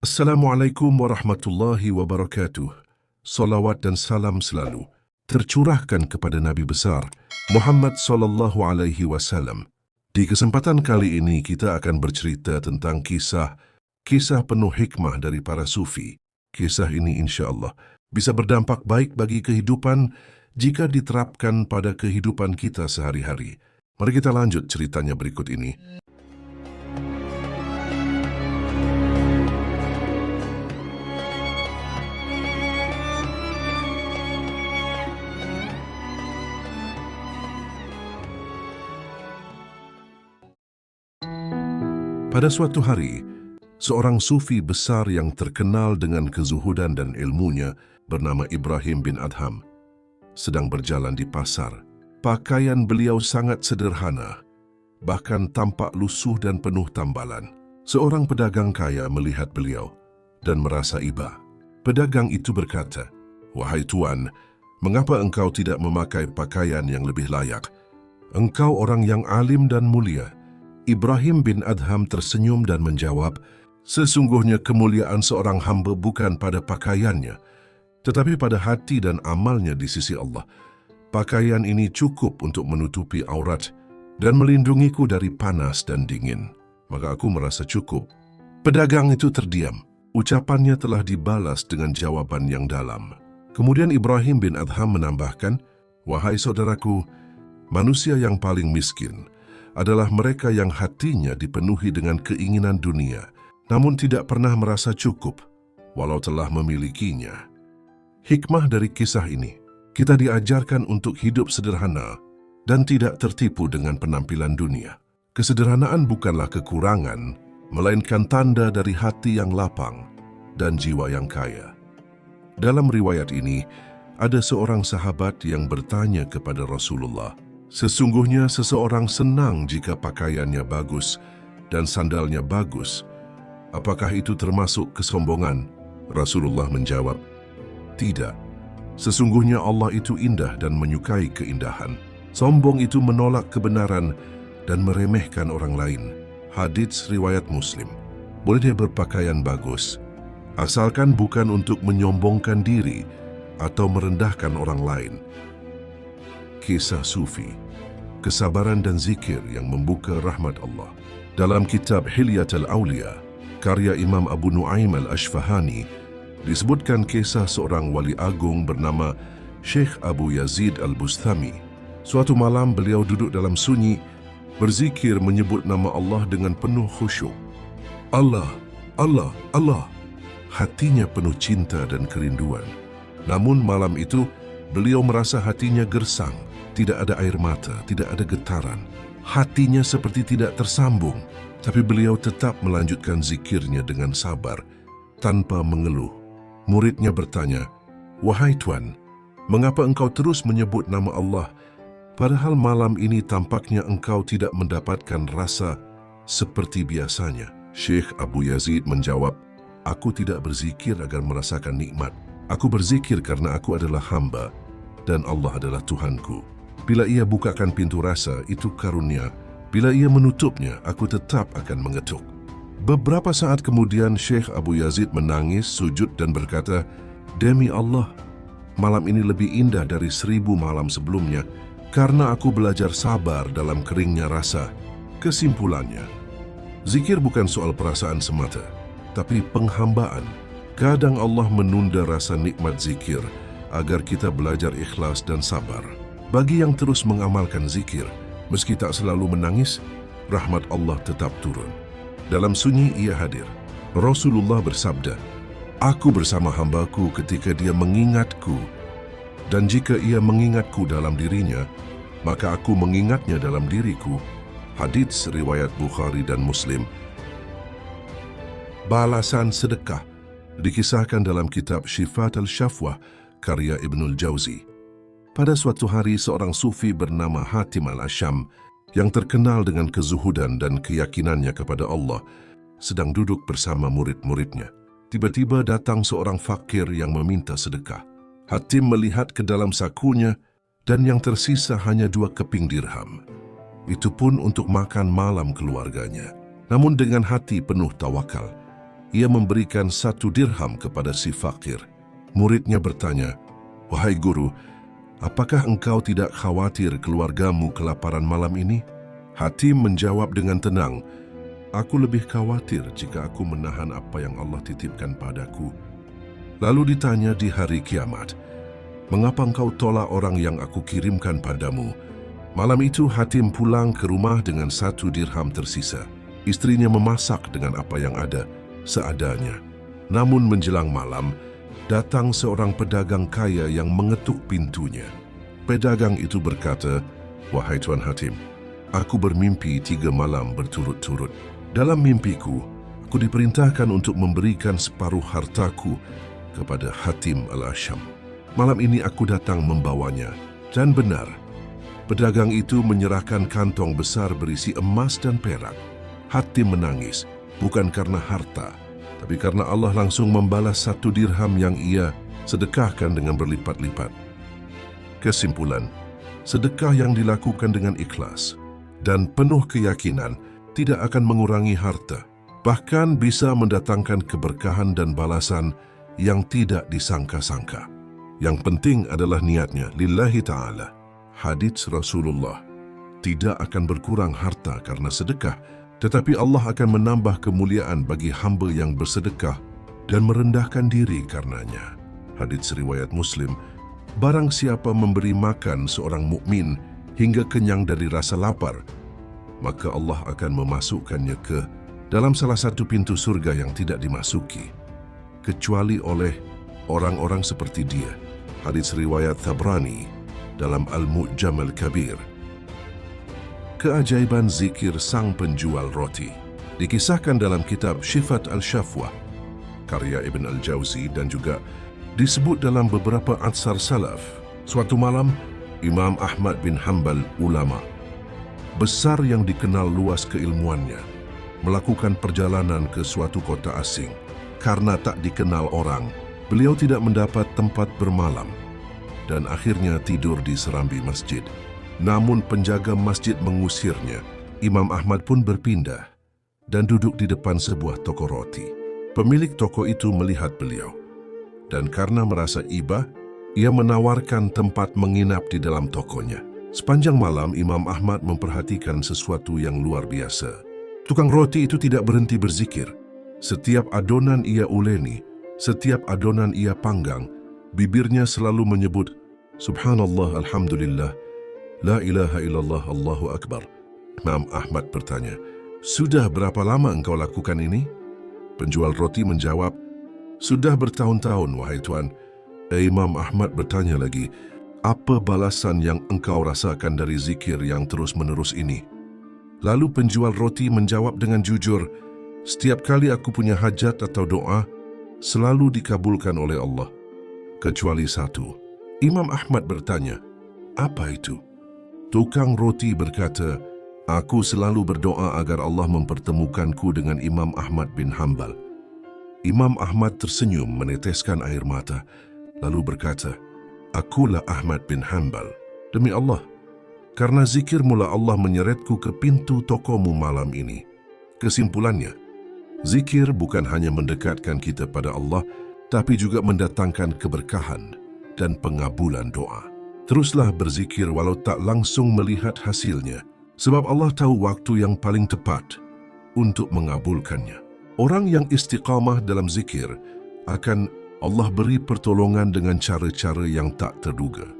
Assalamualaikum warahmatullahi wabarakatuh. Salawat dan salam selalu tercurahkan kepada Nabi besar Muhammad sallallahu alaihi wasallam. Di kesempatan kali ini kita akan bercerita tentang kisah penuh hikmah dari para sufi. Kisah ini insya-Allah bisa berdampak baik bagi kehidupan jika diterapkan pada kehidupan kita sehari-hari. Mari kita lanjut ceritanya berikut ini. Pada suatu hari, seorang sufi besar yang terkenal dengan kezuhudan dan ilmunya bernama Ibrahim bin Adham sedang berjalan di pasar. Pakaian beliau sangat sederhana, bahkan tampak lusuh dan penuh tambalan. Seorang pedagang kaya melihat beliau dan merasa iba. Pedagang itu berkata, "Wahai tuan, mengapa engkau tidak memakai pakaian yang lebih layak? Engkau orang yang alim dan mulia." Ibrahim bin Adham tersenyum dan menjawab, "Sesungguhnya kemuliaan seorang hamba bukan pada pakaiannya, tetapi pada hati dan amalnya di sisi Allah. Pakaian ini cukup untuk menutupi aurat dan melindungiku dari panas dan dingin. Maka aku merasa cukup." Pedagang itu terdiam. Ucapannya telah dibalas dengan jawaban yang dalam. Kemudian Ibrahim bin Adham menambahkan, "Wahai saudaraku, manusia yang paling miskin adalah mereka yang hatinya dipenuhi dengan keinginan dunia, namun tidak pernah merasa cukup, walau telah memilikinya." Hikmah dari kisah ini, kita diajarkan untuk hidup sederhana dan tidak tertipu dengan penampilan dunia. Kesederhanaan bukanlah kekurangan, melainkan tanda dari hati yang lapang dan jiwa yang kaya. Dalam riwayat ini, ada seorang sahabat yang bertanya kepada Rasulullah, "Sesungguhnya seseorang senang jika pakaiannya bagus dan sandalnya bagus. Apakah itu termasuk kesombongan?" Rasulullah menjawab, "Tidak. Sesungguhnya Allah itu indah dan menyukai keindahan. Sombong itu menolak kebenaran dan meremehkan orang lain." Hadits riwayat Muslim. Boleh dia berpakaian bagus, asalkan bukan untuk menyombongkan diri atau merendahkan orang lain. Kisah sufi, kesabaran dan zikir yang membuka rahmat Allah. Dalam kitab Hilyatul Aulia, karya Imam Abu Nuaim al-Ashfahani, disebutkan kisah seorang wali agung bernama Syekh Abu Yazid al-Bustami. Suatu malam beliau duduk dalam sunyi, berzikir menyebut nama Allah dengan penuh khusyuk. Allah, Allah, Allah. Hatinya penuh cinta dan kerinduan. Namun malam itu, beliau merasa hatinya gersang. Tidak ada air mata, tidak ada getaran. Hatinya seperti tidak tersambung, tapi beliau tetap melanjutkan zikirnya dengan sabar, tanpa mengeluh. Muridnya bertanya, "Wahai Tuan, mengapa engkau terus menyebut nama Allah, padahal malam ini tampaknya engkau tidak mendapatkan rasa seperti biasanya?" Syekh Abu Yazid menjawab, "Aku tidak berzikir agar merasakan nikmat. Aku berzikir karena aku adalah hamba dan Allah adalah Tuhanku. Bila ia bukakan pintu rasa, itu karunia. Bila ia menutupnya, aku tetap akan mengetuk." Beberapa saat kemudian, Syekh Abu Yazid menangis, sujud dan berkata, "Demi Allah, malam ini lebih indah dari 1000 malam sebelumnya, karena aku belajar sabar dalam keringnya rasa." Kesimpulannya, zikir bukan soal perasaan semata, tapi penghambaan. Kadang Allah menunda rasa nikmat zikir agar kita belajar ikhlas dan sabar. Bagi yang terus mengamalkan zikir, meski tak selalu menangis, rahmat Allah tetap turun. Dalam sunyi ia hadir. Rasulullah bersabda, "Aku bersama hambaku ketika dia mengingatku, dan jika ia mengingatku dalam dirinya, maka aku mengingatnya dalam diriku." Hadits riwayat Bukhari dan Muslim. Balasan sedekah dikisahkan dalam kitab Shifat al-Shafwah, karya Ibnul Jauzi. Pada suatu hari, seorang sufi bernama Hatim al-Asham yang terkenal dengan kezuhudan dan keyakinannya kepada Allah sedang duduk bersama murid-muridnya. Tiba-tiba datang seorang fakir yang meminta sedekah. Hatim melihat ke dalam sakunya dan yang tersisa hanya 2 keping dirham. Itu pun untuk makan malam keluarganya. Namun dengan hati penuh tawakal, ia memberikan 1 dirham kepada si fakir. Muridnya bertanya, "Wahai guru, apakah engkau tidak khawatir keluargamu kelaparan malam ini?" Hatim menjawab dengan tenang, "Aku lebih khawatir jika aku menahan apa yang Allah titipkan padaku." Lalu ditanya di hari kiamat, "Mengapa engkau tolak orang yang aku kirimkan padamu?" Malam itu Hatim pulang ke rumah dengan 1 dirham tersisa. Istrinya memasak dengan apa yang ada, seadanya. Namun menjelang malam, datang seorang pedagang kaya yang mengetuk pintunya. Pedagang itu berkata, "Wahai Tuan Hatim, aku bermimpi 3 malam berturut-turut. Dalam mimpiku, aku diperintahkan untuk memberikan separuh hartaku kepada Hatim Al-Asham. Malam ini aku datang membawanya." Dan benar, pedagang itu menyerahkan kantong besar berisi emas dan perak. Hatim menangis, bukan karena harta, tapi karena Allah langsung membalas 1 dirham yang ia sedekahkan dengan berlipat-lipat. Kesimpulan, sedekah yang dilakukan dengan ikhlas dan penuh keyakinan tidak akan mengurangi harta, bahkan bisa mendatangkan keberkahan dan balasan yang tidak disangka-sangka. Yang penting adalah niatnya, lillahi ta'ala. Hadits Rasulullah, tidak akan berkurang harta karena sedekah, tetapi Allah akan menambah kemuliaan bagi hamba yang bersedekah dan merendahkan diri karenanya. Hadits riwayat Muslim, barang siapa memberi makan seorang mukmin hingga kenyang dari rasa lapar, maka Allah akan memasukkannya ke dalam salah satu pintu surga yang tidak dimasuki, kecuali oleh orang-orang seperti dia. Hadits riwayat Tabrani dalam Al-Mu'jam Al-Kabir. Keajaiban zikir sang penjual roti dikisahkan dalam kitab Shifat Al-Shafwah karya Ibn Al-Jauzi dan juga disebut dalam beberapa atsar salaf. Suatu malam, Imam Ahmad bin Hanbal, ulama besar yang dikenal luas keilmuannya, melakukan perjalanan ke suatu kota asing. Karena tak dikenal orang, beliau tidak mendapat tempat bermalam dan akhirnya tidur di serambi masjid. Namun penjaga masjid mengusirnya. Imam Ahmad pun berpindah dan duduk di depan sebuah toko roti. Pemilik toko itu melihat beliau dan karena merasa iba, ia menawarkan tempat menginap di dalam tokonya. Sepanjang malam Imam Ahmad memperhatikan sesuatu yang luar biasa. Tukang roti itu tidak berhenti berzikir. Setiap adonan ia uleni, setiap adonan ia panggang, bibirnya selalu menyebut Subhanallah, Alhamdulillah, La ilaha illallah, Allahu Akbar. Imam Ahmad bertanya, "Sudah berapa lama engkau lakukan ini?" Penjual roti menjawab, "Sudah bertahun-tahun, wahai Tuan." Imam Ahmad bertanya lagi, "Apa balasan yang engkau rasakan dari zikir yang terus-menerus ini?" Lalu penjual roti menjawab dengan jujur, "Setiap kali aku punya hajat atau doa, selalu dikabulkan oleh Allah, kecuali satu." Imam Ahmad bertanya, "Apa itu?" Tukang roti berkata, "Aku selalu berdoa agar Allah mempertemukanku dengan Imam Ahmad bin Hanbal." Imam Ahmad tersenyum meneteskan air mata, lalu berkata, "Akulah Ahmad bin Hanbal. Demi Allah, karena zikir mula Allah menyeretku ke pintu tokomu malam ini." Kesimpulannya, zikir bukan hanya mendekatkan kita pada Allah, tapi juga mendatangkan keberkahan dan pengabulan doa. Teruslah berzikir walau tak langsung melihat hasilnya, sebab Allah tahu waktu yang paling tepat untuk mengabulkannya. Orang yang istiqamah dalam zikir akan Allah beri pertolongan dengan cara-cara yang tak terduga.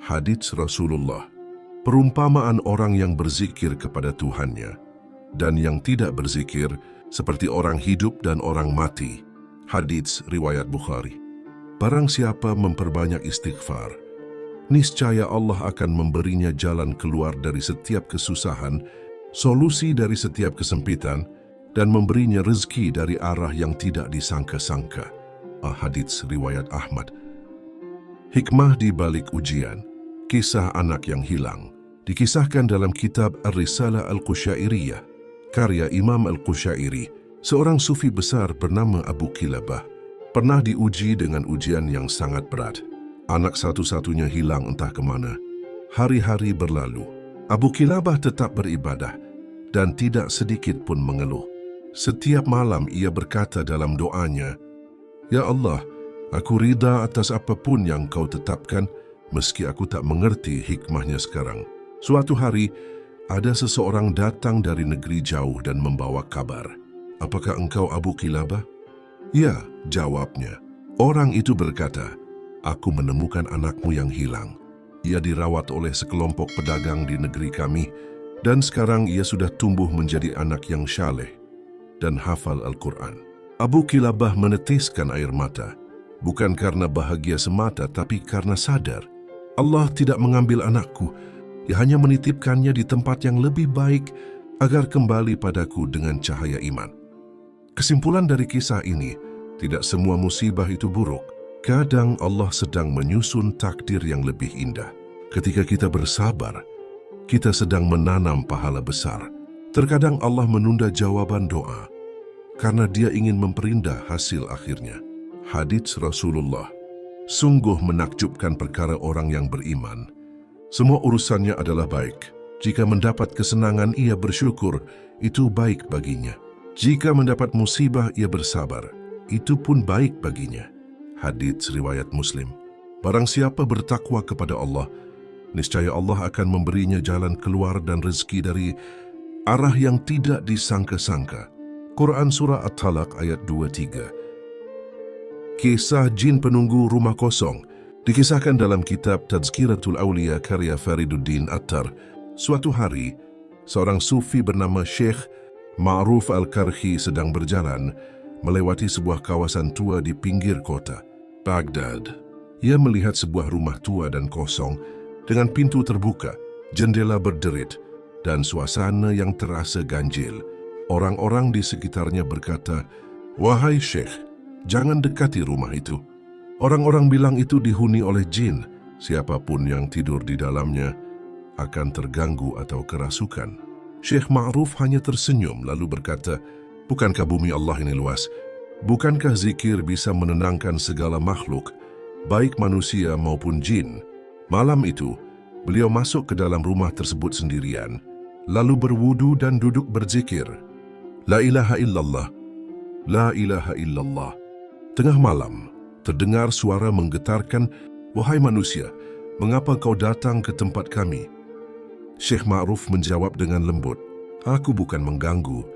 Hadits Rasulullah, perumpamaan orang yang berzikir kepada Tuhannya dan yang tidak berzikir seperti orang hidup dan orang mati. Hadits riwayat Bukhari. Barang siapa memperbanyak istighfar, niscaya Allah akan memberinya jalan keluar dari setiap kesusahan, solusi dari setiap kesempitan, dan memberinya rezeki dari arah yang tidak disangka-sangka. Hadits riwayat Ahmad. Hikmah di balik ujian. Kisah anak yang hilang dikisahkan dalam kitab Ar-Risalah Al-Qusyairiyah karya Imam Al-Qusyairi. Seorang sufi besar bernama Abu Kilabah pernah diuji dengan ujian yang sangat berat. Anak satu-satunya hilang entah kemana. Hari-hari berlalu. Abu Kilabah tetap beribadah dan tidak sedikit pun mengeluh. Setiap malam ia berkata dalam doanya, "Ya Allah, aku rida atas apapun yang Kau tetapkan, meski aku tak mengerti hikmahnya sekarang." Suatu hari, ada seseorang datang dari negeri jauh dan membawa kabar. "Apakah engkau Abu Qilabah?" "Ya," jawabnya. Orang itu berkata, "Aku menemukan anakmu yang hilang. Ia dirawat oleh sekelompok pedagang di negeri kami, dan sekarang ia sudah tumbuh menjadi anak yang syaleh dan hafal Al-Quran." Abu Qilabah meneteskan air mata, bukan karena bahagia semata, tapi karena sadar, Allah tidak mengambil anakku, Ia hanya menitipkannya di tempat yang lebih baik agar kembali padaku dengan cahaya iman. Kesimpulan dari kisah ini, tidak semua musibah itu buruk. Kadang Allah sedang menyusun takdir yang lebih indah. Ketika kita bersabar, kita sedang menanam pahala besar. Terkadang Allah menunda jawaban doa karena Dia ingin memperindah hasil akhirnya. Hadits Rasulullah. Sungguh menakjubkan perkara orang yang beriman. Semua urusannya adalah baik. Jika mendapat kesenangan, ia bersyukur, itu baik baginya. Jika mendapat musibah, ia bersabar, itu pun baik baginya. Hadits riwayat Muslim. Barang siapa bertakwa kepada Allah, niscaya Allah akan memberinya jalan keluar dan rezeki dari arah yang tidak disangka-sangka. Quran Surah At-Talaq ayat 23. Kisah jin penunggu rumah kosong dikisahkan dalam kitab Tazkiratul Awliya karya Fariduddin Attar. Suatu hari, seorang sufi bernama Syekh Ma'ruf Al-Karhi sedang berjalan melewati sebuah kawasan tua di pinggir kota, Baghdad. Ia melihat sebuah rumah tua dan kosong dengan pintu terbuka, jendela berderit, dan suasana yang terasa ganjil. Orang-orang di sekitarnya berkata, "Wahai Syekh, jangan dekati rumah itu. Orang-orang bilang itu dihuni oleh jin. Siapapun yang tidur di dalamnya akan terganggu atau kerasukan." Syekh Ma'ruf hanya tersenyum lalu berkata, "Bukankah bumi Allah ini luas? Bukankah zikir bisa menenangkan segala makhluk, baik manusia maupun jin?" Malam itu, beliau masuk ke dalam rumah tersebut sendirian, lalu berwudu dan duduk berzikir. La ilaha illallah, la ilaha illallah. Tengah malam, terdengar suara menggetarkan, "Wahai manusia, mengapa kau datang ke tempat kami?" Syekh Ma'ruf menjawab dengan lembut, "Aku bukan mengganggu,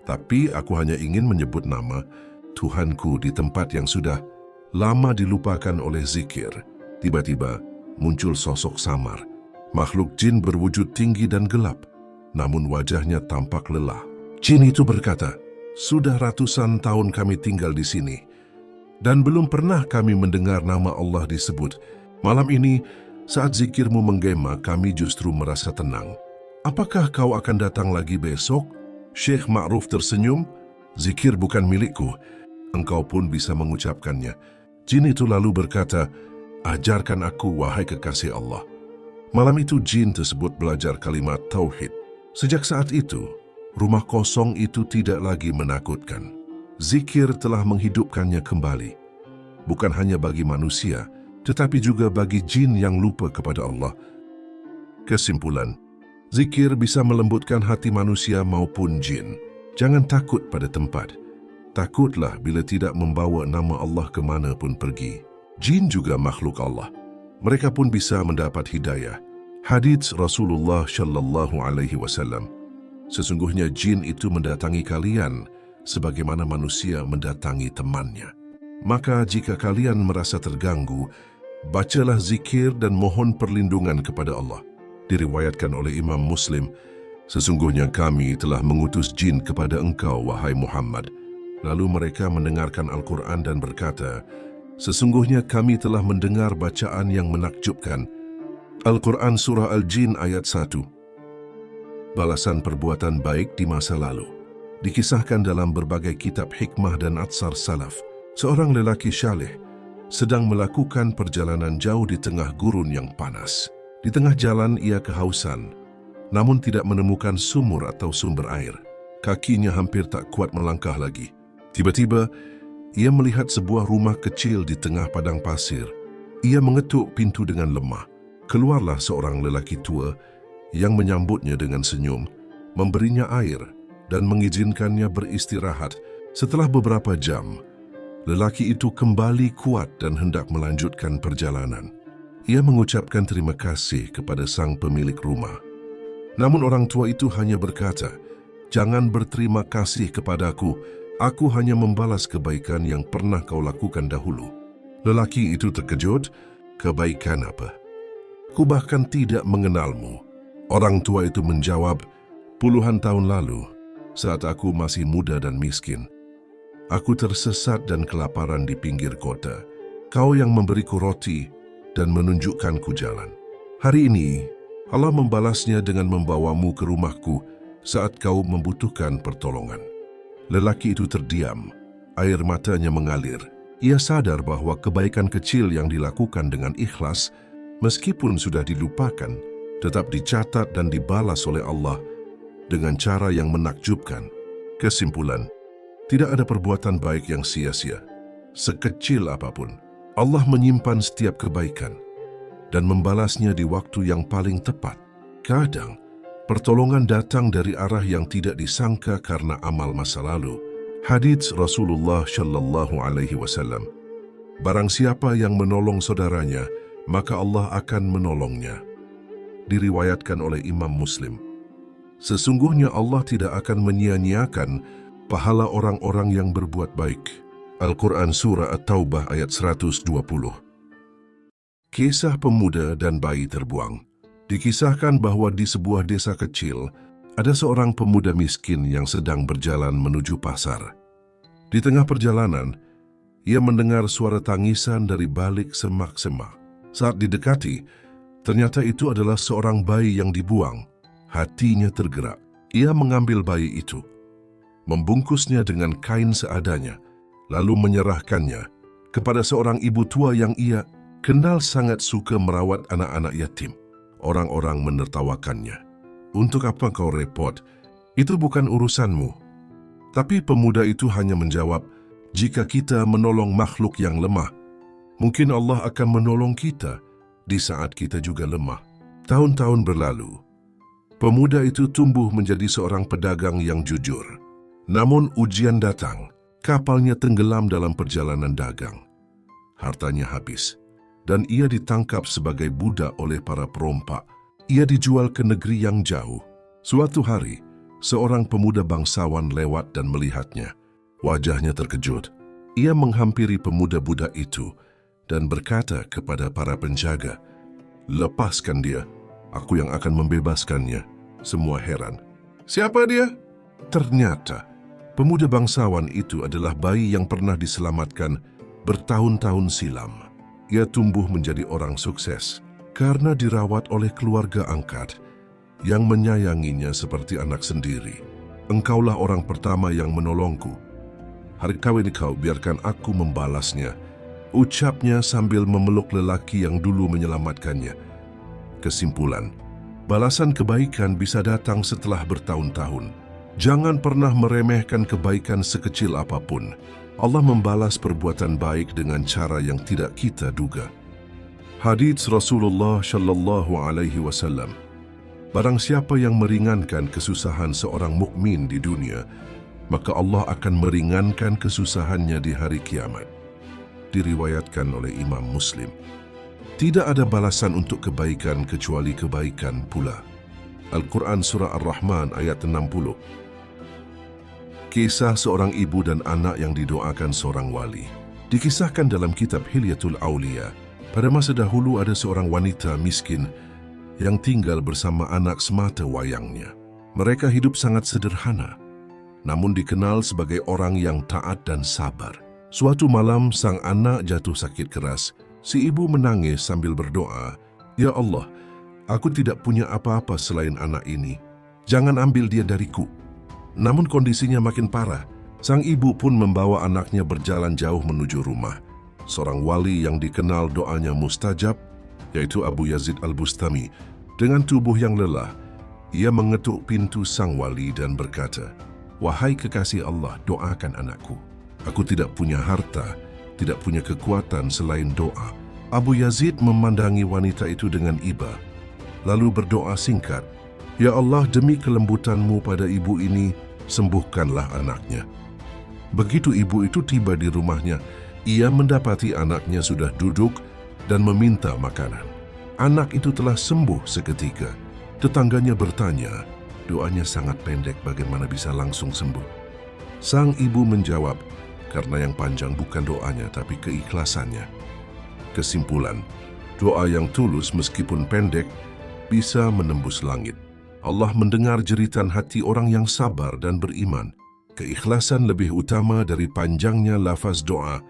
tapi aku hanya ingin menyebut nama Tuhanku di tempat yang sudah lama dilupakan oleh zikir." Tiba-tiba muncul sosok samar, makhluk jin berwujud tinggi dan gelap, namun wajahnya tampak lelah. Jin itu berkata, "Sudah ratusan tahun kami tinggal di sini, dan belum pernah kami mendengar nama Allah disebut. Malam ini, saat zikirmu menggema, kami justru merasa tenang. Apakah kau akan datang lagi besok?" Syekh Ma'ruf tersenyum, "Zikir bukan milikku, engkau pun bisa mengucapkannya." Jin itu lalu berkata, "Ajarkan aku, wahai kekasih Allah." Malam itu jin tersebut belajar kalimat Tauhid. Sejak saat itu, rumah kosong itu tidak lagi menakutkan. Zikir telah menghidupkannya kembali. Bukan hanya bagi manusia, tetapi juga bagi jin yang lupa kepada Allah. Kesimpulan, zikir bisa melembutkan hati manusia maupun jin. Jangan takut pada tempat. Takutlah bila tidak membawa nama Allah kemana pun pergi. Jin juga makhluk Allah. Mereka pun bisa mendapat hidayah. Hadits Rasulullah Shallallahu Alaihi Wasallam. Sesungguhnya jin itu mendatangi kalian sebagaimana manusia mendatangi temannya. Maka jika kalian merasa terganggu, bacalah zikir dan mohon perlindungan kepada Allah. Diriwayatkan oleh Imam Muslim, "Sesungguhnya kami telah mengutus jin kepada engkau, wahai Muhammad." Lalu mereka mendengarkan Al-Quran dan berkata, "Sesungguhnya kami telah mendengar bacaan yang menakjubkan." Al-Quran Surah Al-Jin ayat 1. Balasan perbuatan baik di masa lalu dikisahkan dalam berbagai kitab hikmah dan atsar salaf. Seorang lelaki syaleh sedang melakukan perjalanan jauh di tengah gurun yang panas. Di tengah jalan ia kehausan, namun tidak menemukan sumur atau sumber air. Kakinya hampir tak kuat melangkah lagi. Tiba-tiba, ia melihat sebuah rumah kecil di tengah padang pasir. Ia mengetuk pintu dengan lemah. Keluarlah seorang lelaki tua yang menyambutnya dengan senyum, memberinya air, dan mengizinkannya beristirahat. Setelah beberapa jam, lelaki itu kembali kuat dan hendak melanjutkan perjalanan. Ia mengucapkan terima kasih kepada sang pemilik rumah. Namun orang tua itu hanya berkata, "Jangan berterima kasih kepadaku, aku hanya membalas kebaikan yang pernah kau lakukan dahulu." Lelaki itu terkejut, "Kebaikan apa? Ku bahkan tidak mengenalmu." Orang tua itu menjawab, "Puluhan tahun lalu, saat aku masih muda dan miskin, aku tersesat dan kelaparan di pinggir kota. Kau yang memberiku roti dan menunjukkanku jalan. Hari ini, Allah membalasnya dengan membawamu ke rumahku saat kau membutuhkan pertolongan." Lelaki itu terdiam, air matanya mengalir. Ia sadar bahwa kebaikan kecil yang dilakukan dengan ikhlas, meskipun sudah dilupakan, tetap dicatat dan dibalas oleh Allah dengan cara yang menakjubkan. Kesimpulan, tidak ada perbuatan baik yang sia-sia. Sekecil apapun, Allah menyimpan setiap kebaikan dan membalasnya di waktu yang paling tepat. Kadang, pertolongan datang dari arah yang tidak disangka karena amal masa lalu. Hadits Rasulullah Shallallahu Alaihi Wasallam, "Barang siapa yang menolong saudaranya, maka Allah akan menolongnya." Diriwayatkan oleh Imam Muslim. Sesungguhnya Allah tidak akan menyia-nyiakan pahala orang-orang yang berbuat baik. Al-Quran Surah At-Taubah ayat 120. Kisah pemuda dan bayi terbuang. Dikisahkan bahwa di sebuah desa kecil, ada seorang pemuda miskin yang sedang berjalan menuju pasar. Di tengah perjalanan, ia mendengar suara tangisan dari balik semak-semak. Saat didekati, ternyata itu adalah seorang bayi yang dibuang. Hatinya tergerak. Ia mengambil bayi itu, membungkusnya dengan kain seadanya, lalu menyerahkannya kepada seorang ibu tua yang ia kenal sangat suka merawat anak-anak yatim. Orang-orang menertawakannya. "Untuk apa kau repot? Itu bukan urusanmu." Tapi pemuda itu hanya menjawab, "Jika kita menolong makhluk yang lemah, mungkin Allah akan menolong kita di saat kita juga lemah." Tahun-tahun berlalu, pemuda itu tumbuh menjadi seorang pedagang yang jujur. Namun ujian datang, kapalnya tenggelam dalam perjalanan dagang. Hartanya habis, dan ia ditangkap sebagai budak oleh para perompak. Ia dijual ke negeri yang jauh. Suatu hari, seorang pemuda bangsawan lewat dan melihatnya. Wajahnya terkejut. Ia menghampiri pemuda budak itu dan berkata kepada para penjaga, "Lepaskan dia, aku yang akan membebaskannya." Semua heran. Siapa dia? Ternyata, pemuda bangsawan itu adalah bayi yang pernah diselamatkan bertahun-tahun silam. Ia tumbuh menjadi orang sukses karena dirawat oleh keluarga angkat yang menyayanginya seperti anak sendiri. "Engkaulah orang pertama yang menolongku. Hari kawin kau biarkan aku membalasnya," ucapnya sambil memeluk lelaki yang dulu menyelamatkannya. Kesimpulan, balasan kebaikan bisa datang setelah bertahun-tahun. Jangan pernah meremehkan kebaikan sekecil apapun. Allah membalas perbuatan baik dengan cara yang tidak kita duga. Hadits Rasulullah Shallallahu Alaihi Wasallam. Barang siapa yang meringankan kesusahan seorang mukmin di dunia, maka Allah akan meringankan kesusahannya di hari kiamat. Diriwayatkan oleh Imam Muslim. Tidak ada balasan untuk kebaikan kecuali kebaikan pula. Al-Quran Surah Ar-Rahman ayat 60. Kisah seorang ibu dan anak yang didoakan seorang wali. Dikisahkan dalam kitab Hilyatul Aulia, pada masa dahulu ada seorang wanita miskin yang tinggal bersama anak semata wayangnya. Mereka hidup sangat sederhana, namun dikenal sebagai orang yang taat dan sabar. Suatu malam sang anak jatuh sakit keras. Si ibu menangis sambil berdoa, "Ya Allah, aku tidak punya apa-apa selain anak ini. Jangan ambil dia dariku." Namun kondisinya makin parah. Sang ibu pun membawa anaknya berjalan jauh menuju rumah. Seorang wali yang dikenal doanya mustajab, yaitu Abu Yazid Al-Bustami, dengan tubuh yang lelah, ia mengetuk pintu sang wali dan berkata, "Wahai kekasih Allah, doakan anakku. Aku tidak punya harta, tidak punya kekuatan selain doa." Abu Yazid memandangi wanita itu dengan iba, lalu berdoa singkat, "Ya Allah, demi kelembutanmu pada ibu ini, sembuhkanlah anaknya. Begitu ibu itu tiba di rumahnya, ia mendapati anaknya sudah duduk dan meminta makanan. Anak itu telah sembuh seketika. Tetangganya bertanya, doanya sangat pendek, bagaimana bisa langsung sembuh? Sang ibu menjawab, karena yang panjang bukan doanya tapi keikhlasannya. Kesimpulan, doa yang tulus meskipun pendek bisa menembus langit. Allah mendengar jeritan hati orang yang sabar dan beriman. Keikhlasan lebih utama dari panjangnya lafaz doa.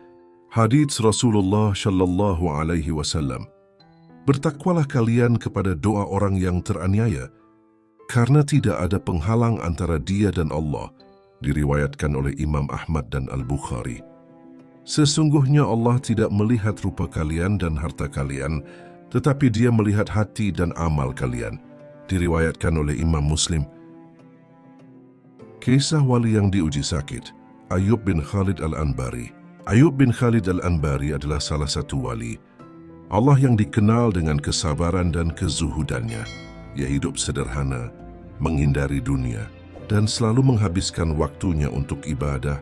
Hadits Rasulullah Shallallahu Alaihi Wasallam. Bertakwalah kalian kepada doa orang yang teraniaya, karena tidak ada penghalang antara dia dan Allah. Diriwayatkan oleh Imam Ahmad dan Al-Bukhari. Sesungguhnya Allah tidak melihat rupa kalian dan harta kalian, tetapi Dia melihat hati dan amal kalian. Diriwayatkan oleh Imam Muslim. Kisah wali yang diuji sakit, Ayyub bin Khalid Al-Anbari. Ayyub bin Khalid Al-Anbari adalah salah satu wali Allah yang dikenal dengan kesabaran dan kezuhudannya. Ia hidup sederhana, menghindari dunia, dan selalu menghabiskan waktunya untuk ibadah,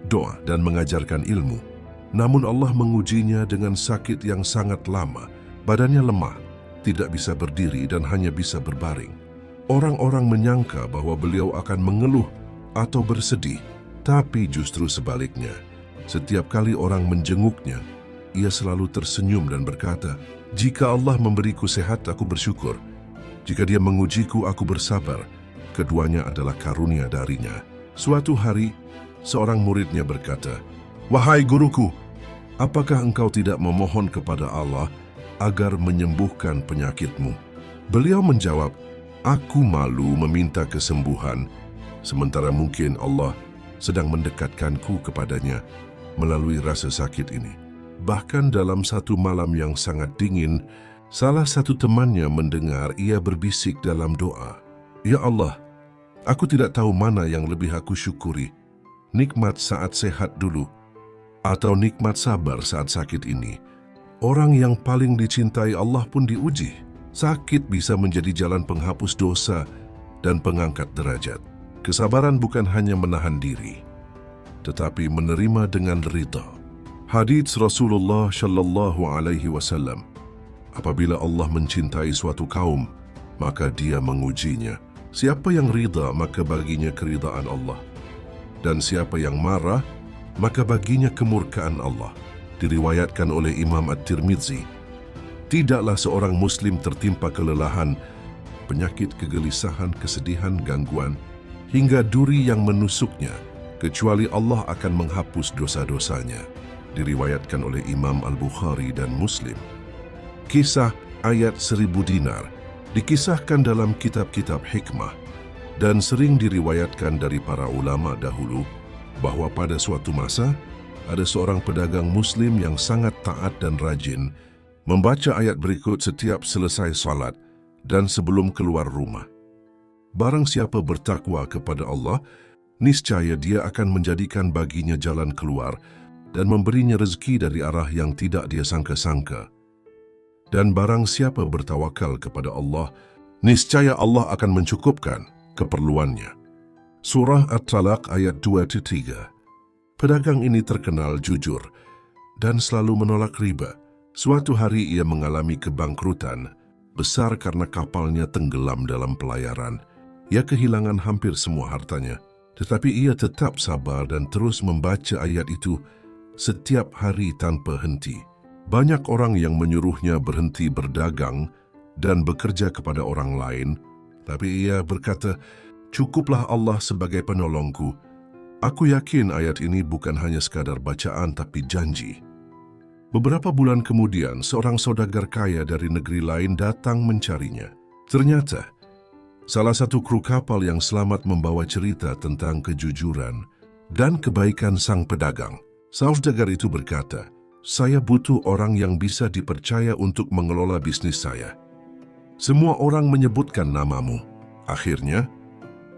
doa, dan mengajarkan ilmu. Namun Allah mengujinya dengan sakit yang sangat lama. Badannya lemah, tidak bisa berdiri dan hanya bisa berbaring. Orang-orang menyangka bahwa beliau akan mengeluh atau bersedih, tapi justru sebaliknya. Setiap kali orang menjenguknya, ia selalu tersenyum dan berkata, "Jika Allah memberiku sehat, aku bersyukur. Jika Dia mengujiku, aku bersabar. Keduanya adalah karunia darinya." Suatu hari, seorang muridnya berkata, "Wahai guruku, apakah engkau tidak memohon kepada Allah agar menyembuhkan penyakitmu?" Beliau menjawab, "Aku malu meminta kesembuhan, sementara mungkin Allah sedang mendekatkanku kepadanya melalui rasa sakit ini." Bahkan dalam satu malam yang sangat dingin, salah satu temannya mendengar ia berbisik dalam doa, "Ya Allah, aku tidak tahu mana yang lebih aku syukuri, nikmat saat sehat dulu, atau nikmat sabar saat sakit ini." Orang yang paling dicintai Allah pun diuji. Sakit bisa menjadi jalan penghapus dosa dan pengangkat derajat. Kesabaran bukan hanya menahan diri, tetapi menerima dengan ridha. Hadits Rasulullah Shallallahu Alaihi Wasallam. Apabila Allah mencintai suatu kaum, maka Dia mengujinya. Siapa yang ridha, maka baginya keridhaan Allah. Dan siapa yang marah, maka baginya kemurkaan Allah. Diriwayatkan oleh Imam At-Tirmidzi. Tidaklah seorang muslim tertimpa kelelahan, penyakit, kegelisahan, kesedihan, gangguan, hingga duri yang menusuknya, kecuali Allah akan menghapus dosa-dosanya. Diriwayatkan oleh Imam Al-Bukhari dan Muslim. Kisah ayat 1000 dinar dikisahkan dalam kitab-kitab hikmah dan sering diriwayatkan dari para ulama dahulu bahwa pada suatu masa ada seorang pedagang muslim yang sangat taat dan rajin membaca ayat berikut setiap selesai salat dan sebelum keluar rumah. Barang siapa bertakwa kepada Allah, niscaya Dia akan menjadikan baginya jalan keluar dan memberinya rezeki dari arah yang tidak dia sangka-sangka. Dan barang siapa bertawakal kepada Allah, niscaya Allah akan mencukupkan keperluannya. Surah At-Talaq ayat 2-3. Pedagang ini terkenal jujur dan selalu menolak riba. Suatu hari ia mengalami kebangkrutan besar karena kapalnya tenggelam dalam pelayaran. Ia kehilangan hampir semua hartanya, tetapi ia tetap sabar dan terus membaca ayat itu setiap hari tanpa henti. Banyak orang yang menyuruhnya berhenti berdagang dan bekerja kepada orang lain, tapi ia berkata, "Cukuplah Allah sebagai penolongku. Aku yakin ayat ini bukan hanya sekadar bacaan tapi janji." Beberapa bulan kemudian, seorang saudagar kaya dari negeri lain datang mencarinya. Ternyata, salah satu kru kapal yang selamat membawa cerita tentang kejujuran dan kebaikan sang pedagang. Saudagar itu berkata, "Saya butuh orang yang bisa dipercaya untuk mengelola bisnis saya. Semua orang menyebutkan namamu." Akhirnya,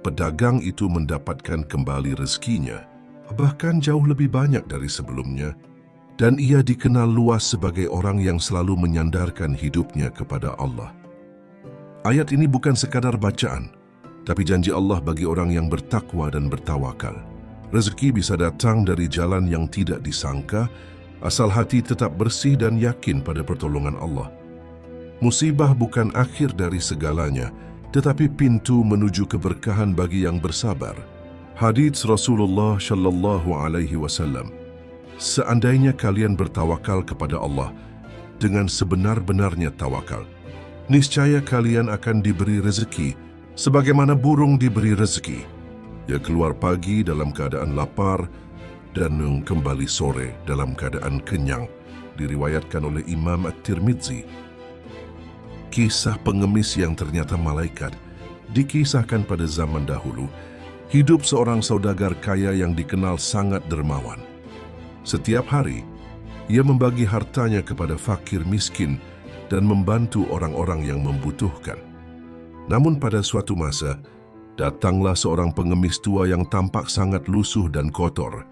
pedagang itu mendapatkan kembali rezekinya, bahkan jauh lebih banyak dari sebelumnya, dan ia dikenal luas sebagai orang yang selalu menyandarkan hidupnya kepada Allah. Ayat ini bukan sekadar bacaan, tapi janji Allah bagi orang yang bertakwa dan bertawakal. Rezeki bisa datang dari jalan yang tidak disangka, asal hati tetap bersih dan yakin pada pertolongan Allah. Musibah bukan akhir dari segalanya, tetapi pintu menuju keberkahan bagi yang bersabar. Hadits Rasulullah Shallallahu Alaihi Wasallam. Seandainya kalian bertawakal kepada Allah dengan sebenar-benarnya tawakal, niscaya kalian akan diberi rezeki sebagaimana burung diberi rezeki. Ia keluar pagi dalam keadaan lapar dan kembali sore dalam keadaan kenyang. Diriwayatkan oleh Imam At-Tirmidzi. Kisah pengemis yang ternyata malaikat dikisahkan pada zaman dahulu. Hidup seorang saudagar kaya yang dikenal sangat dermawan. Setiap hari, ia membagi hartanya kepada fakir miskin dan membantu orang-orang yang membutuhkan. Namun pada suatu masa, datanglah seorang pengemis tua yang tampak sangat lusuh dan kotor.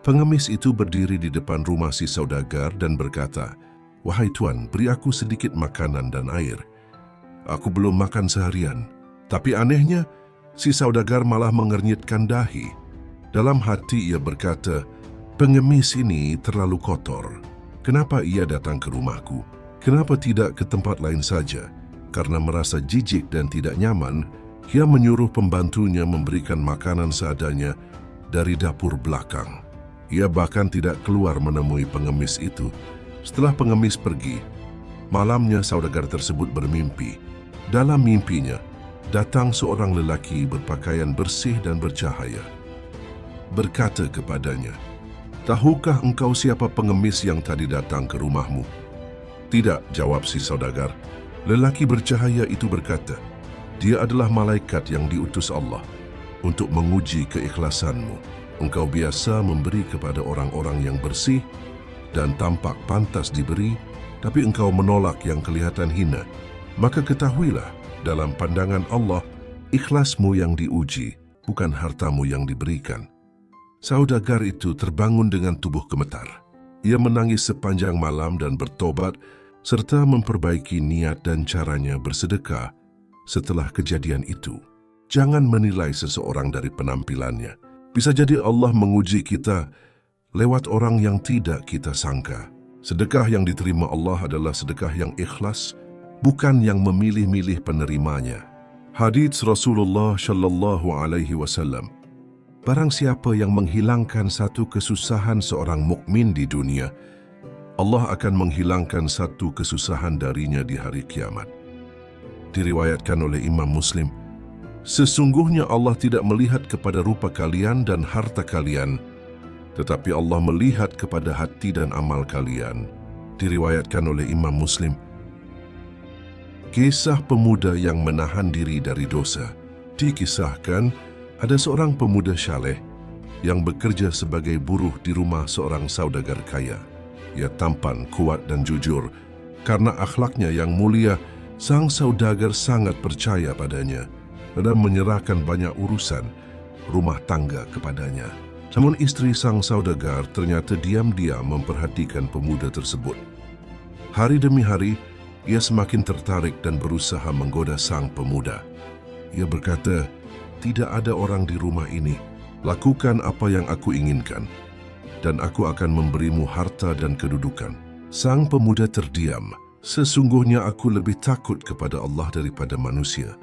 Pengemis itu berdiri di depan rumah si saudagar dan berkata, "Wahai tuan, beri aku sedikit makanan dan air. Aku belum makan seharian." Tapi anehnya, si saudagar malah mengernyitkan dahi. Dalam hati ia berkata, "Pengemis ini terlalu kotor. Kenapa ia datang ke rumahku? Kenapa tidak ke tempat lain saja?" Karena merasa jijik dan tidak nyaman, ia menyuruh pembantunya memberikan makanan seadanya dari dapur belakang. Ia bahkan tidak keluar menemui pengemis itu. Setelah pengemis pergi, malamnya saudagar tersebut bermimpi. Dalam mimpinya, datang seorang lelaki berpakaian bersih dan bercahaya. Berkata kepadanya, "Tahukah engkau siapa pengemis yang tadi datang ke rumahmu?" "Tidak," jawab si saudagar. Lelaki bercahaya itu berkata, "Dia adalah malaikat yang diutus Allah untuk menguji keikhlasanmu. Engkau biasa memberi kepada orang-orang yang bersih dan tampak pantas diberi, tapi engkau menolak yang kelihatan hina. Maka ketahuilah, dalam pandangan Allah, ikhlasmu yang diuji, bukan hartamu yang diberikan." Saudagar itu terbangun dengan tubuh gemetar. Ia menangis sepanjang malam dan bertobat, serta memperbaiki niat dan caranya bersedekah setelah kejadian itu. Jangan menilai seseorang dari penampilannya. Bisa jadi Allah menguji kita lewat orang yang tidak kita sangka. Sedekah yang diterima Allah adalah sedekah yang ikhlas, bukan yang memilih-milih penerimanya. Hadits Rasulullah Shallallahu Alaihi Wasallam. Barang siapa yang menghilangkan satu kesusahan seorang mukmin di dunia, Allah akan menghilangkan satu kesusahan darinya di hari kiamat. Diriwayatkan oleh Imam Muslim, "Sesungguhnya Allah tidak melihat kepada rupa kalian dan harta kalian, tetapi Allah melihat kepada hati dan amal kalian." Diriwayatkan oleh Imam Muslim. Kisah pemuda yang menahan diri dari dosa. Dikisahkan, ada seorang pemuda saleh yang bekerja sebagai buruh di rumah seorang saudagar kaya. Ia tampan, kuat dan jujur. Karena akhlaknya yang mulia, sang saudagar sangat percaya padanya dan menyerahkan banyak urusan rumah tangga kepadanya. Namun istri sang saudagar ternyata diam-diam memperhatikan pemuda tersebut. Hari demi hari, ia semakin tertarik dan berusaha menggoda sang pemuda. Ia berkata, "Tidak ada orang di rumah ini. Lakukan apa yang aku inginkan, dan aku akan memberimu harta dan kedudukan." Sang pemuda terdiam. "Sesungguhnya aku lebih takut kepada Allah daripada manusia.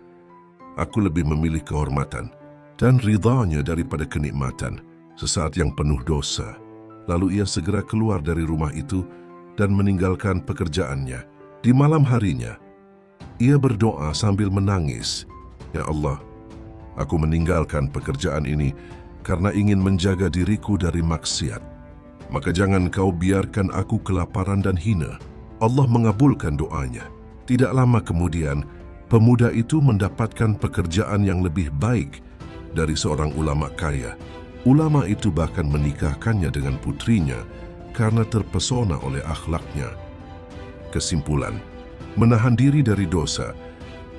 Aku lebih memilih kehormatan dan ridhanya daripada kenikmatan." Sesaat yang penuh dosa, lalu ia segera keluar dari rumah itu dan meninggalkan pekerjaannya. Di malam harinya, ia berdoa sambil menangis, "Ya Allah, aku meninggalkan pekerjaan ini karena ingin menjaga diriku dari maksiat. Maka jangan kau biarkan aku kelaparan dan hina." Allah mengabulkan doanya. Tidak lama kemudian, pemuda itu mendapatkan pekerjaan yang lebih baik dari seorang ulama kaya. Ulama itu bahkan menikahkannya dengan putrinya karena terpesona oleh akhlaknya. Kesimpulan, menahan diri dari dosa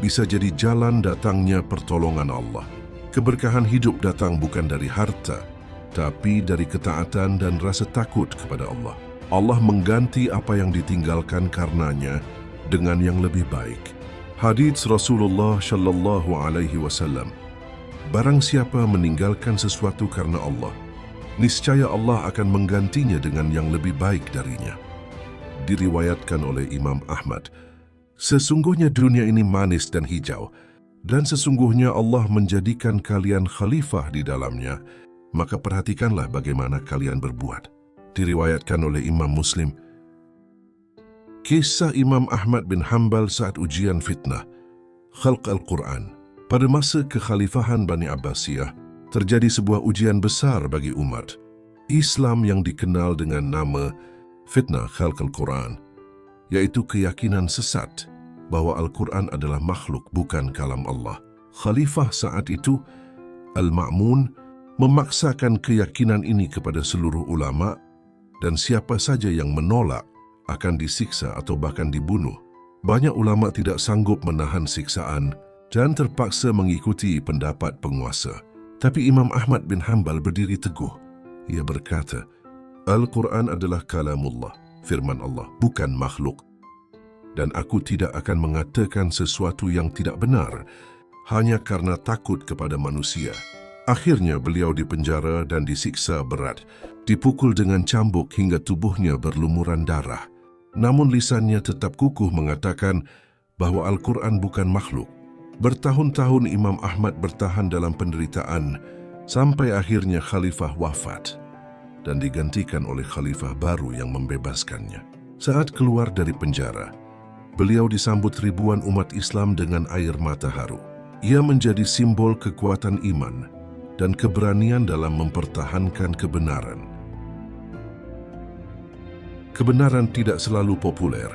bisa jadi jalan datangnya pertolongan Allah. Keberkahan hidup datang bukan dari harta, tapi dari ketaatan dan rasa takut kepada Allah. Allah mengganti apa yang ditinggalkan karenanya dengan yang lebih baik. Hadits Rasulullah Shallallahu Alaihi Wasallam. Barang siapa meninggalkan sesuatu karena Allah, niscaya Allah akan menggantinya dengan yang lebih baik darinya. Diriwayatkan oleh Imam Ahmad, sesungguhnya dunia ini manis dan hijau, dan sesungguhnya Allah menjadikan kalian khalifah di dalamnya, maka perhatikanlah bagaimana kalian berbuat. Diriwayatkan oleh Imam Muslim. Kisah Imam Ahmad bin Hanbal saat ujian fitnah, Khalq Al-Quran. Pada masa kekhalifahan Bani Abbasiyah, terjadi sebuah ujian besar bagi umat Islam yang dikenal dengan nama fitnah Khalq Al-Quran, yaitu keyakinan sesat bahwa Al-Quran adalah makhluk bukan kalam Allah. Khalifah saat itu, Al-Ma'mun, memaksakan keyakinan ini kepada seluruh ulama, dan siapa saja yang menolak akan disiksa atau bahkan dibunuh. Banyak ulama tidak sanggup menahan siksaan dan terpaksa mengikuti pendapat penguasa. Tapi Imam Ahmad bin Hanbal berdiri teguh. Ia berkata, Al-Quran adalah kalamullah, firman Allah, bukan makhluk. Dan aku tidak akan mengatakan sesuatu yang tidak benar hanya karena takut kepada manusia. Akhirnya beliau dipenjara dan disiksa berat, dipukul dengan cambuk hingga tubuhnya berlumuran darah. Namun lisannya tetap kukuh mengatakan bahwa Al-Quran bukan makhluk. Bertahun-tahun Imam Ahmad bertahan dalam penderitaan sampai akhirnya khalifah wafat dan digantikan oleh khalifah baru yang membebaskannya. Saat keluar dari penjara, beliau disambut ribuan umat Islam dengan air mata haru. Ia menjadi simbol kekuatan iman dan keberanian dalam mempertahankan kebenaran. Kebenaran tidak selalu populer,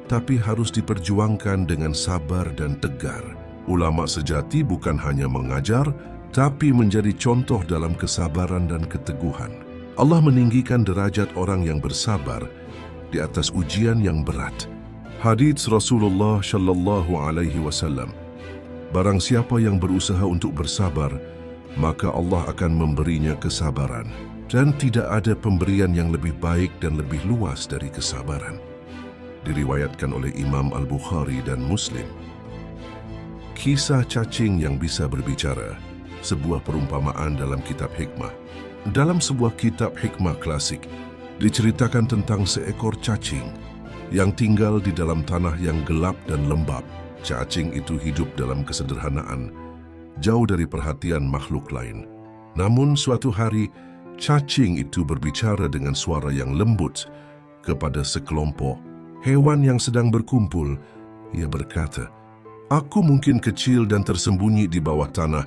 tapi harus diperjuangkan dengan sabar dan tegar. Ulama sejati bukan hanya mengajar, tapi menjadi contoh dalam kesabaran dan keteguhan. Allah meninggikan derajat orang yang bersabar di atas ujian yang berat. Hadits Rasulullah Shallallahu Alaihi Wasallam. Barang siapa yang berusaha untuk bersabar, maka Allah akan memberinya kesabaran. Dan tidak ada pemberian yang lebih baik dan lebih luas dari kesabaran. Diriwayatkan oleh Imam Al-Bukhari dan Muslim. Kisah cacing yang bisa berbicara, sebuah perumpamaan dalam kitab hikmah. Dalam sebuah kitab hikmah klasik, diceritakan tentang seekor cacing yang tinggal di dalam tanah yang gelap dan lembab. Cacing itu hidup dalam kesederhanaan, jauh dari perhatian makhluk lain. Namun suatu hari, cacing itu berbicara dengan suara yang lembut kepada sekelompok hewan yang sedang berkumpul. Ia berkata, "Aku mungkin kecil dan tersembunyi di bawah tanah,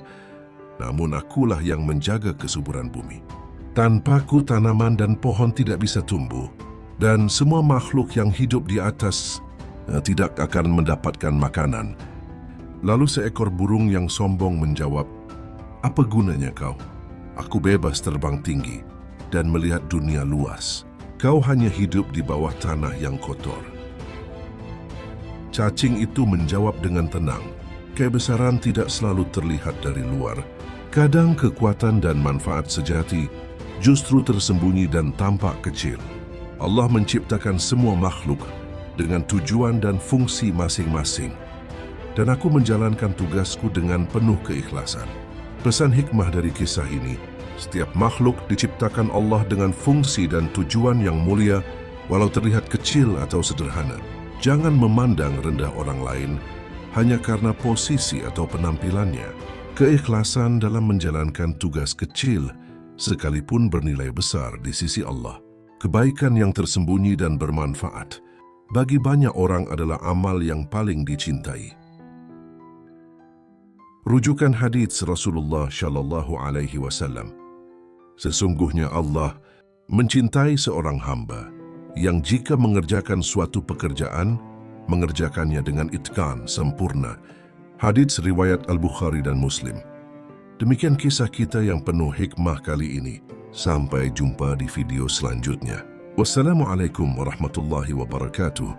namun akulah yang menjaga kesuburan bumi. Tanpaku tanaman dan pohon tidak bisa tumbuh, dan semua makhluk yang hidup di atas tidak akan mendapatkan makanan." Lalu seekor burung yang sombong menjawab, "Apa gunanya kau? Aku bebas terbang tinggi dan melihat dunia luas. Kau hanya hidup di bawah tanah yang kotor." Cacing itu menjawab dengan tenang, "Kebesaran tidak selalu terlihat dari luar. Kadang kekuatan dan manfaat sejati justru tersembunyi dan tampak kecil. Allah menciptakan semua makhluk dengan tujuan dan fungsi masing-masing, dan aku menjalankan tugasku dengan penuh keikhlasan." Pesan hikmah dari kisah ini, setiap makhluk diciptakan Allah dengan fungsi dan tujuan yang mulia, walau terlihat kecil atau sederhana. Jangan memandang rendah orang lain hanya karena posisi atau penampilannya. Keikhlasan dalam menjalankan tugas kecil sekalipun bernilai besar di sisi Allah. Kebaikan yang tersembunyi dan bermanfaat bagi banyak orang adalah amal yang paling dicintai. Rujukan hadits Rasulullah Shallallahu Alaihi Wasallam. Sesungguhnya Allah mencintai seorang hamba yang jika mengerjakan suatu pekerjaan, mengerjakannya dengan itqan, sempurna. Hadits riwayat Al-Bukhari dan Muslim. Demikian kisah kita yang penuh hikmah kali ini. Sampai jumpa di video selanjutnya. Wassalamualaikum warahmatullahi wabarakatuh.